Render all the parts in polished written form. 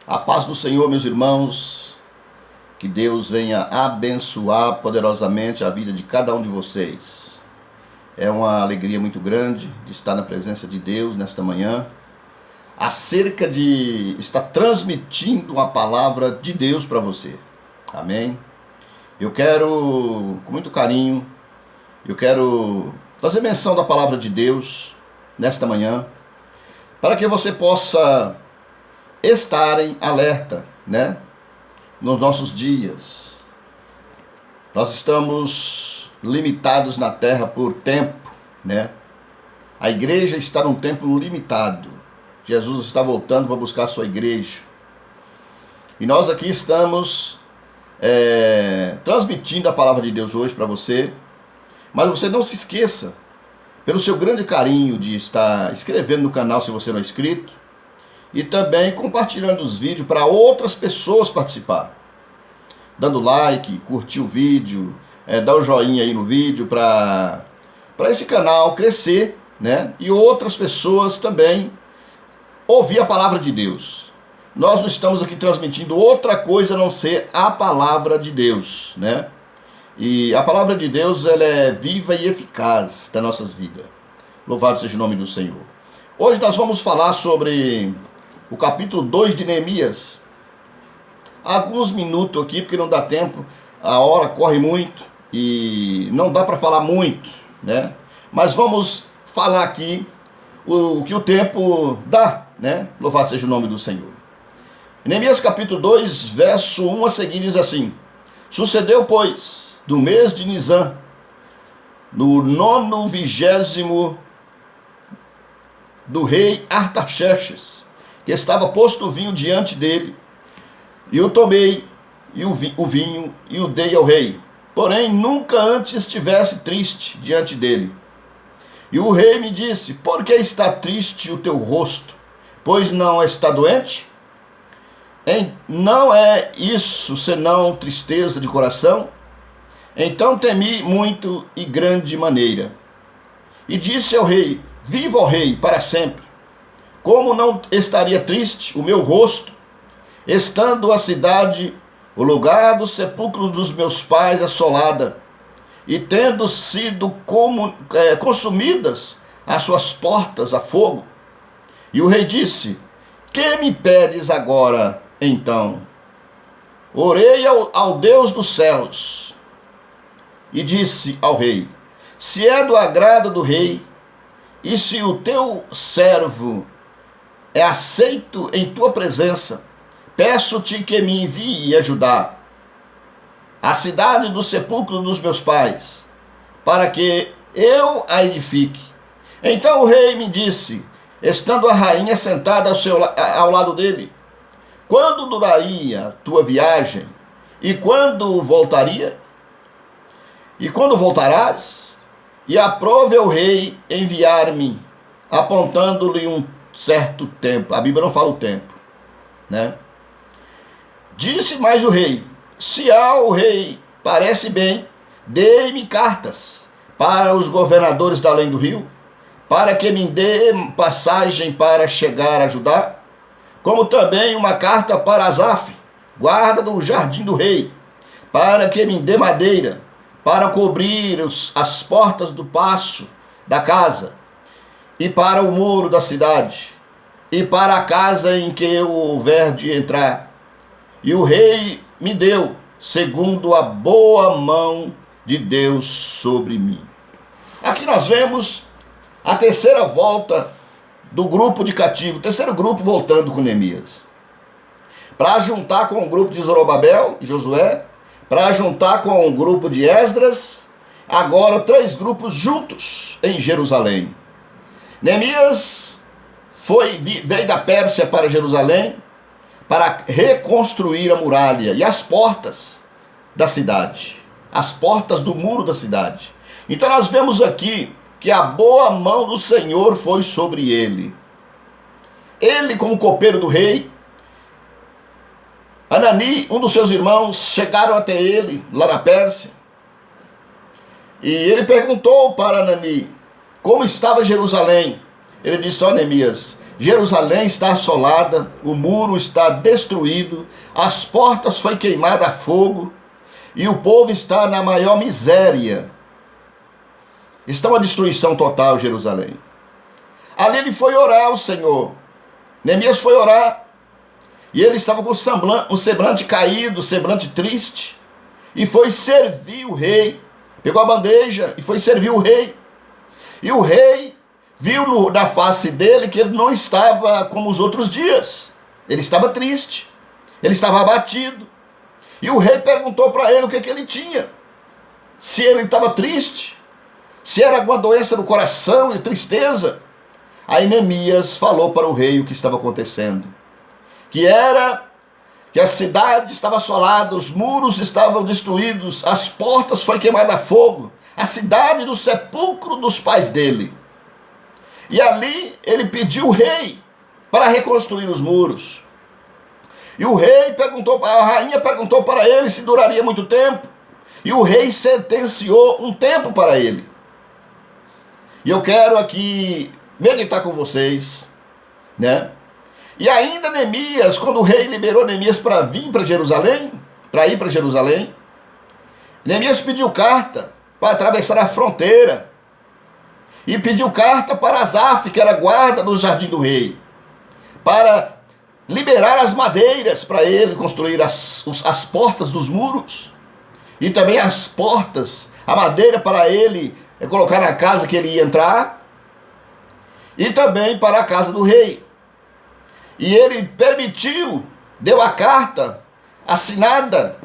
A paz do Senhor, meus irmãos, que Deus venha abençoar poderosamente a vida de cada um de vocês. É uma alegria muito grande de estar na presença de Deus nesta manhã, acerca de estar transmitindo uma palavra de Deus para você. Amém? Eu quero, com muito carinho, fazer menção da palavra de Deus nesta manhã, para que você possa estar em alerta, nos nossos dias. Nós estamos limitados na terra por tempo, A igreja está num tempo limitado. Jesus está voltando para buscar a sua igreja. E nós aqui estamos transmitindo a palavra de Deus hoje para você. Mas você não se esqueça, pelo seu grande carinho de estar inscrevendo no canal se você não é inscrito, e também compartilhando os vídeos para outras pessoas participar. Dando like, curtir o vídeo, dar um joinha aí no vídeo para esse canal crescer, E outras pessoas também ouvir a palavra de Deus. Nós não estamos aqui transmitindo outra coisa a não ser a palavra de Deus, E a palavra de Deus, ela é viva e eficaz das nossas vidas. Louvado seja o nome do Senhor. Hoje nós vamos falar sobre o capítulo 2 de Neemias. Alguns minutos aqui, porque não dá tempo, a hora corre muito e não dá para falar muito, Mas vamos falar aqui o que o tempo dá, Louvado seja o nome do Senhor. Neemias capítulo 2, verso 1 a seguir diz assim: Sucedeu, pois, do mês de Nisan, no 90º do rei Artaxerxes, que estava posto o vinho diante dele, e o tomei, e o vinho, e o dei ao rei. Porém, nunca antes estivesse triste diante dele. E o rei me disse: Por que está triste o teu rosto? Pois não está doente? Não é isso senão tristeza de coração? Então temi muito e grande maneira. E disse ao rei: Viva, ó rei, para sempre. Como não estaria triste o meu rosto, estando a cidade, o lugar do sepulcro dos meus pais, assolada, e tendo sido consumidas as suas portas a fogo? E o rei disse: Que me pedes agora, então? Orei ao Deus dos céus, e disse ao rei: Se é do agrado do rei, e se o teu servo é aceito em tua presença, peço-te que me envie ajudar a cidade do sepulcro dos meus pais, para que eu a edifique. Então o rei me disse, estando a rainha sentada ao lado dele: Quando duraria tua viagem? E quando voltaria? E quando voltarás? E aprove ao rei enviar-me, apontando-lhe um certo tempo. A Bíblia não fala o tempo, Disse mais o rei: Se ao rei parece bem, dê-me cartas para os governadores da além do rio, para que me dê passagem para chegar a Judá, como também uma carta para Asaf, guarda do jardim do rei, para que me dê madeira para cobrir as portas do paço da casa, e para o muro da cidade, e para a casa em que eu houver de entrar. E o rei me deu, segundo a boa mão de Deus sobre mim. Aqui nós vemos a terceira volta do grupo de cativo, o terceiro grupo voltando com Neemias, para juntar com o grupo de Zorobabel e Josué, para juntar com o grupo de Esdras, agora 3 grupos juntos em Jerusalém. Neemias veio da Pérsia para Jerusalém para reconstruir a muralha e as portas da cidade, as portas do muro da cidade. Então nós vemos aqui que a boa mão do Senhor foi sobre ele. Ele, como copeiro do rei, Anani, um dos seus irmãos, chegaram até ele, lá na Pérsia, e ele perguntou para Anani como estava Jerusalém. Ele disse: Ó Neemias, Jerusalém está assolada, o muro está destruído, as portas foi queimada a fogo, e o povo está na maior miséria. Está uma destruição total, Jerusalém. Ali ele foi orar ao Senhor. Neemias foi orar, e ele estava com um semblante caído, semblante triste, e foi servir o rei. Pegou a bandeja e foi servir o rei. E o rei viu na face dele que ele não estava como os outros dias. Ele estava triste, ele estava abatido. E o rei perguntou para ele o que ele tinha. Se ele estava triste, se era alguma doença no coração e tristeza. Aí Neemias falou para o rei o que estava acontecendo. Que a cidade estava assolada, os muros estavam destruídos, as portas foi queimada a fogo, a cidade do sepulcro dos pais dele. E ali ele pediu o rei para reconstruir os muros. E o rei a rainha perguntou para ele se duraria muito tempo. E o rei sentenciou um tempo para ele. E eu quero aqui meditar com vocês, né? E ainda Neemias, quando o rei liberou Neemias para vir para Jerusalém, para ir para Jerusalém, Neemias pediu carta para atravessar a fronteira. E pediu carta para Asaf, que era guarda do jardim do rei, para liberar as madeiras para ele construir as portas dos muros. E também as portas, a madeira para ele colocar na casa que ele ia entrar. E também para a casa do rei. E ele permitiu, deu a carta assinada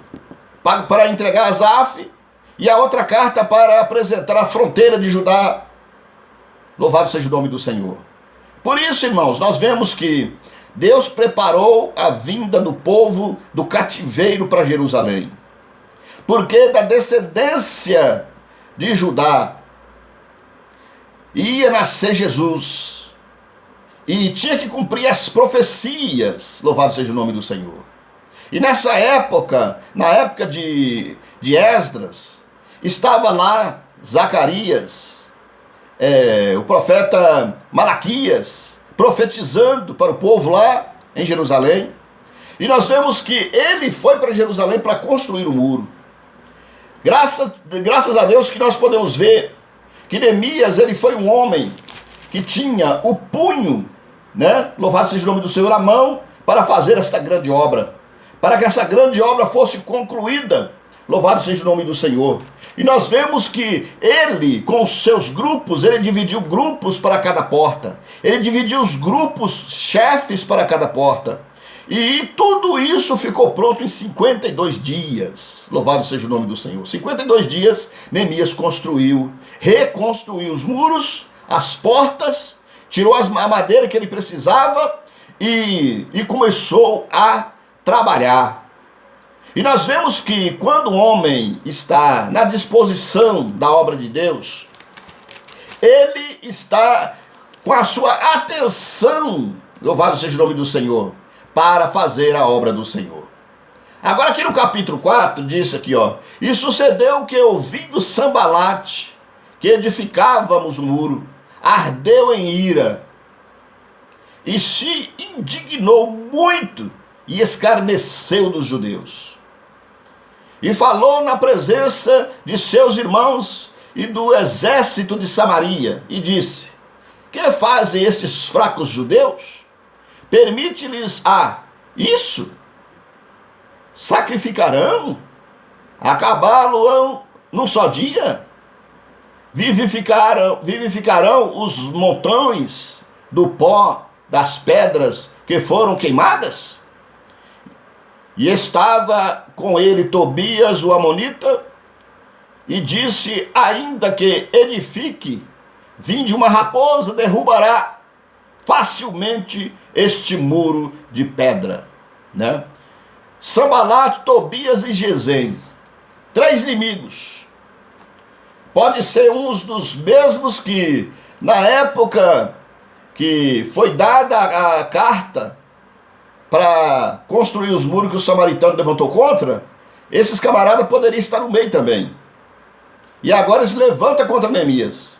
para entregar a Asaf, e a outra carta para apresentar a fronteira de Judá. Louvado seja o nome do Senhor. Por isso, irmãos, nós vemos que Deus preparou a vinda do povo do cativeiro para Jerusalém. Porque da descendência de Judá ia nascer Jesus. E tinha que cumprir as profecias, louvado seja o nome do Senhor. E nessa época, na época de Esdras, estava lá Zacarias, o profeta Malaquias, profetizando para o povo lá em Jerusalém. E nós vemos que ele foi para Jerusalém para construir o muro. Graças a Deus que nós podemos ver que Neemias, ele foi um homem que tinha o punho, né? Louvado seja o nome do Senhor, a mão para fazer esta grande obra, para que essa grande obra fosse concluída. Louvado seja o nome do Senhor. E nós vemos que ele, com os seus grupos, ele dividiu grupos para cada porta. Ele dividiu os grupos chefes para cada porta. E tudo isso ficou pronto em 52 dias. Louvado seja o nome do Senhor. 52 dias, Neemias reconstruiu os muros, as portas, tirou a madeira que ele precisava e começou a trabalhar. E nós vemos que quando o homem está na disposição da obra de Deus, ele está com a sua atenção, louvado seja o nome do Senhor, para fazer a obra do Senhor. Agora aqui no capítulo 4, diz aqui, ó: e sucedeu que, ouvindo Sambalate, que edificávamos o muro, ardeu em ira, e se indignou muito, e escarneceu dos judeus. E falou na presença de seus irmãos e do exército de Samaria, e disse: que fazem estes fracos judeus? Permite-lhes isso? Sacrificarão? Acabá-lo-ão num só dia? Vivificarão os montões do pó das pedras que foram queimadas? E estava com ele Tobias, o amonita, e disse: ainda que edifique, vinde uma raposa, derrubará facilmente este muro de pedra, né? Sambalate, Tobias e Gesem, 3 inimigos. Pode ser uns dos mesmos que, na época que foi dada a carta para construir os muros que o samaritano levantou contra, esses camaradas poderiam estar no meio também. E agora eles levantam contra Neemias.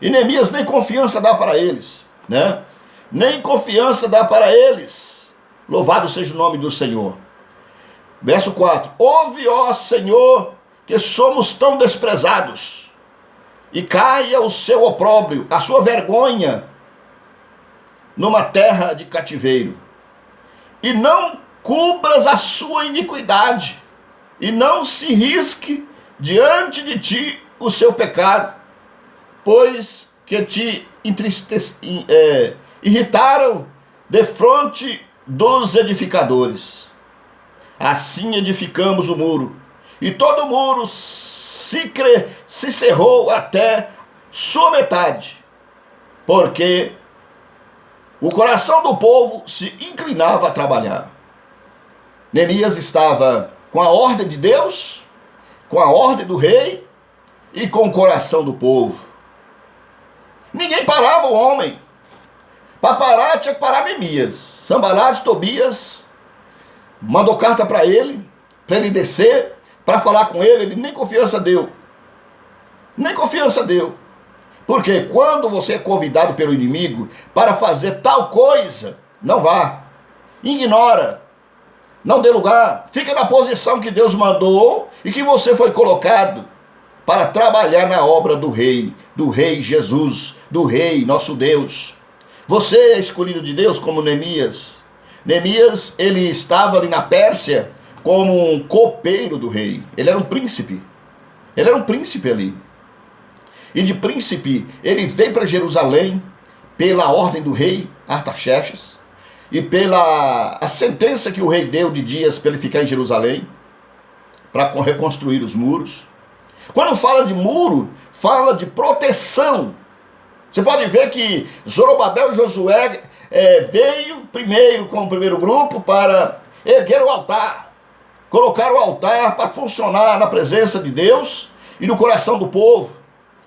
E Neemias nem confiança dá para eles, né? nem confiança dá para eles. Louvado seja o nome do Senhor. Verso 4. Ouve, ó Senhor, que somos tão desprezados, e caia o seu opróbrio, a sua vergonha, numa terra de cativeiro. E não cubras a sua iniquidade, e não se risque diante de ti o seu pecado, pois que te irritaram defronte dos edificadores. Assim edificamos o muro, e todo o muro se cerrou até sua metade, porque o coração do povo se inclinava a trabalhar. Neemias estava com a ordem de Deus, com a ordem do rei e com o coração do povo. Ninguém parava o homem. Para parar, tinha que parar Neemias. Sanbalate, Tobias mandou carta para ele descer, para falar com ele. Ele nem confiança deu. Nem confiança deu. Porque quando você é convidado pelo inimigo para fazer tal coisa, não vá. Ignora. Não dê lugar. Fica na posição que Deus mandou e que você foi colocado para trabalhar na obra do Rei Jesus, do Rei, nosso Deus. Você é escolhido de Deus como Neemias. Neemias, ele estava ali na Pérsia como um copeiro do rei. Ele era um príncipe. Ele era um príncipe ali. E de príncipe, ele veio para Jerusalém pela ordem do rei Artaxerxes e pela a sentença que o rei deu de dias para ele ficar em Jerusalém para reconstruir os muros. Quando fala de muro, fala de proteção. Você pode ver que Zorobabel e Josué veio primeiro com o primeiro grupo para erguer o altar, colocar o altar para funcionar na presença de Deus e no coração do povo.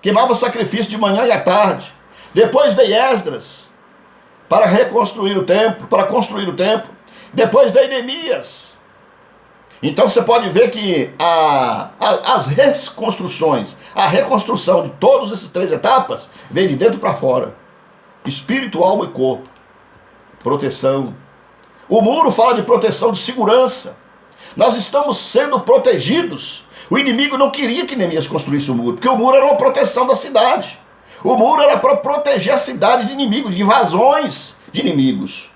Queimava sacrifício de manhã e à tarde. Depois veio Esdras para reconstruir o templo, para construir o templo. Depois veio Neemias. Então você pode ver que as reconstruções, a reconstrução de todas essas três etapas vem de dentro para fora. Espírito, alma e corpo. Proteção. O muro fala de proteção, de segurança. Nós estamos sendo protegidos. O inimigo não queria que Neemias construísse o muro, porque o muro era uma proteção da cidade. O muro era para proteger a cidade de inimigos, de invasões de inimigos.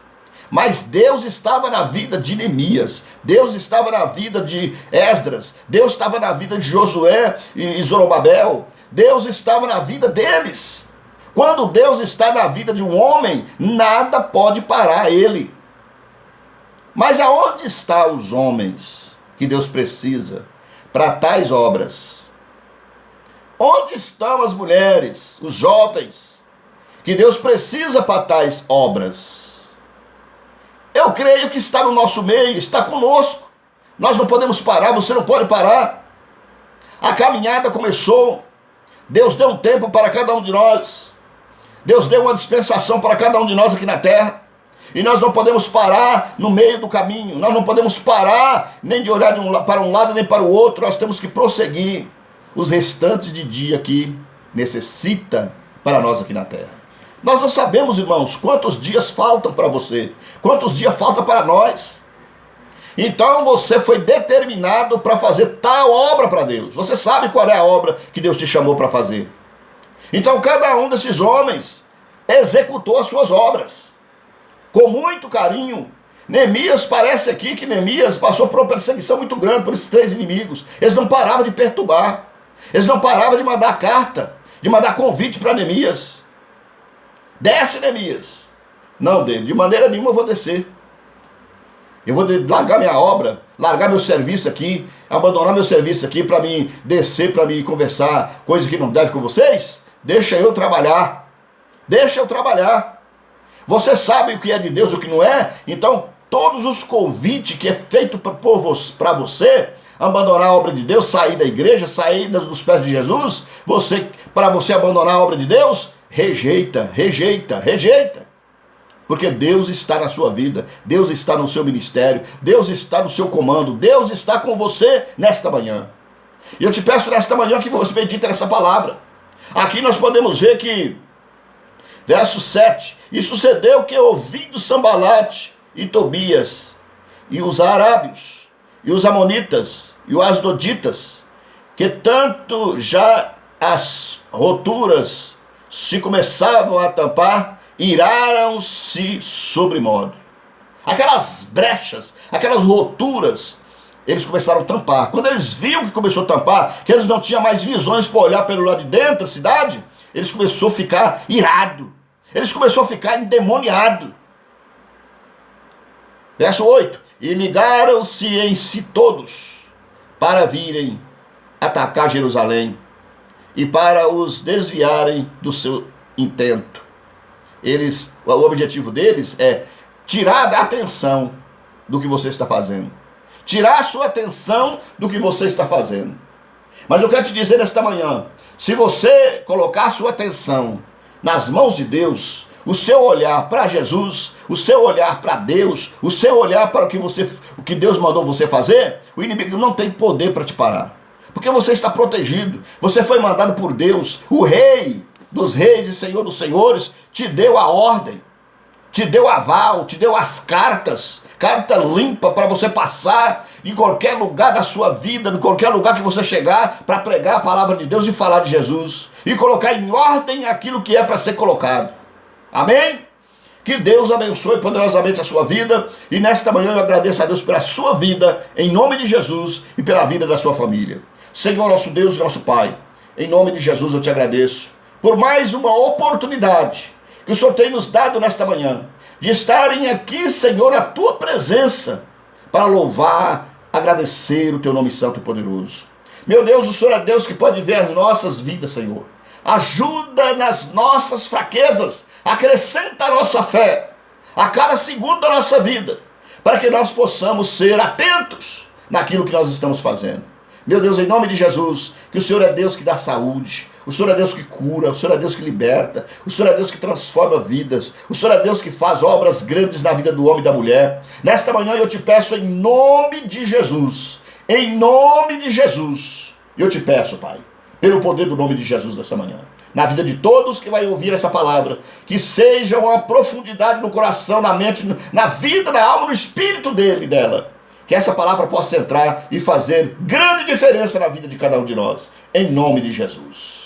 Mas Deus estava na vida de Neemias, Deus estava na vida de Esdras, Deus estava na vida de Josué e Zorobabel, Deus estava na vida deles. Quando Deus está na vida de um homem, nada pode parar ele. Mas aonde estão os homens que Deus precisa para tais obras? Onde estão as mulheres, os jovens, que Deus precisa para tais obras? Eu creio que está no nosso meio, está conosco. Nós não podemos parar, você não pode parar. A caminhada começou. Deus deu um tempo para cada um de nós. Deus deu uma dispensação para cada um de nós aqui na terra. E nós não podemos parar no meio do caminho. Nós não podemos parar nem de olhar para um lado nem para o outro. Nós temos que prosseguir os restantes de dia que necessita para nós aqui na terra. Nós não sabemos, irmãos, quantos dias faltam para você, quantos dias faltam para nós. Então você foi determinado para fazer tal obra para Deus. Você sabe qual é a obra que Deus te chamou para fazer. Então cada um desses homens executou as suas obras com muito carinho. Neemias, parece aqui que Neemias passou por uma perseguição muito grande por esses três inimigos. Eles não paravam de perturbar. Eles não paravam de mandar carta, de mandar convite para Neemias. Desce, Neemias. Não, de maneira nenhuma eu vou descer. Eu vou largar minha obra, largar meu serviço aqui, abandonar meu serviço aqui para mim descer, para mim conversar coisa que não deve com vocês. Deixa eu trabalhar. Deixa eu trabalhar. Você sabe o que é de Deus e o que não é? Então, todos os convites que é feito para você abandonar a obra de Deus, sair da igreja, sair dos pés de Jesus, para você abandonar a obra de Deus, rejeita, rejeita, rejeita. Porque Deus está na sua vida, Deus está no seu ministério, Deus está no seu comando, Deus está com você nesta manhã. E eu te peço nesta manhã que você medite nessa palavra. Aqui nós podemos ver que Verso 7. E sucedeu que, ouvindo Sambalate e Tobias, e os arábios, e os amonitas, e os asdoditas, que tanto já as roturas se começavam a tampar, iraram-se sobremodo. Aquelas brechas, aquelas roturas, eles começaram a tampar. Quando eles viram que começou a tampar, que eles não tinham mais visões para olhar pelo lado de dentro da cidade, eles começaram a ficar irado. Eles começaram a ficar endemoniado. Verso 8. E ligaram-se em si todos para virem atacar Jerusalém e para os desviarem do seu intento. O objetivo deles é tirar a atenção do que você está fazendo. Tirar a sua atenção do que você está fazendo. Mas eu quero te dizer nesta manhã, se você colocar a sua atenção nas mãos de Deus, o seu olhar para Jesus, o seu olhar para Deus, o seu olhar para o que Deus mandou você fazer, o inimigo não tem poder para te parar. Porque você está protegido, você foi mandado por Deus, o Rei dos reis e Senhor dos senhores te deu a ordem, te deu aval, te deu as cartas, carta limpa para você passar em qualquer lugar da sua vida, em qualquer lugar que você chegar, para pregar a palavra de Deus e falar de Jesus, e colocar em ordem aquilo que é para ser colocado. Amém? Que Deus abençoe poderosamente a sua vida, e nesta manhã eu agradeço a Deus pela sua vida, em nome de Jesus, e pela vida da sua família. Senhor nosso Deus e nosso Pai, em nome de Jesus eu te agradeço por mais uma oportunidade que o Senhor tem nos dado nesta manhã, de estarem aqui, Senhor, na tua presença, para louvar, agradecer o teu nome santo e poderoso. Meu Deus, o Senhor é Deus que pode ver as nossas vidas, Senhor. Ajuda nas nossas fraquezas, acrescenta a nossa fé a cada segundo da nossa vida, para que nós possamos ser atentos naquilo que nós estamos fazendo. Meu Deus, em nome de Jesus, que o Senhor é Deus que dá saúde, o Senhor é Deus que cura, o Senhor é Deus que liberta, o Senhor é Deus que transforma vidas, o Senhor é Deus que faz obras grandes na vida do homem e da mulher. Nesta manhã eu te peço em nome de Jesus, eu te peço, Pai, pelo poder do nome de Jesus nesta manhã, na vida de todos que vai ouvir essa palavra, que seja uma profundidade no coração, na mente, na vida, na alma, no espírito dele e dela. Que essa palavra possa entrar e fazer grande diferença na vida de cada um de nós. Em nome de Jesus.